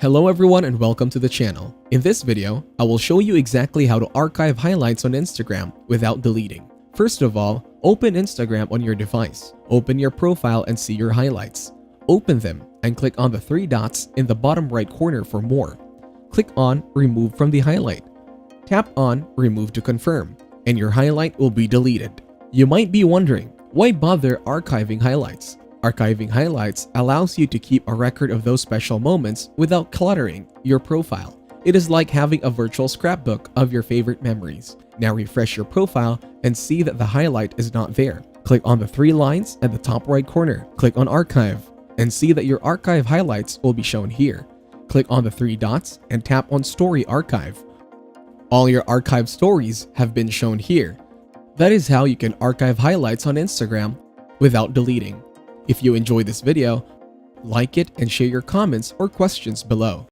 Hello everyone and welcome to the channel. In this video, I will show you exactly how to archive highlights on Instagram without deleting. First of all, open Instagram on your device. Open your profile and see your highlights. Open them and click on the three dots in the bottom right corner for more. Click on Remove from the highlight. Tap on Remove to confirm, and your highlight will be deleted. You might be wondering, why bother archiving highlights? Archiving highlights allows you to keep a record of those special moments without cluttering your profile. It is like having a virtual scrapbook of your favorite memories. Now refresh your profile and see that the highlight is not there. Click on the three lines at the top right corner. Click on Archive and see that your archive highlights will be shown here. Click on the three dots and tap on Story Archive. All your archived stories have been shown here. That is how you can archive highlights on Instagram without deleting. If you enjoyed this video, like it and share your comments or questions below.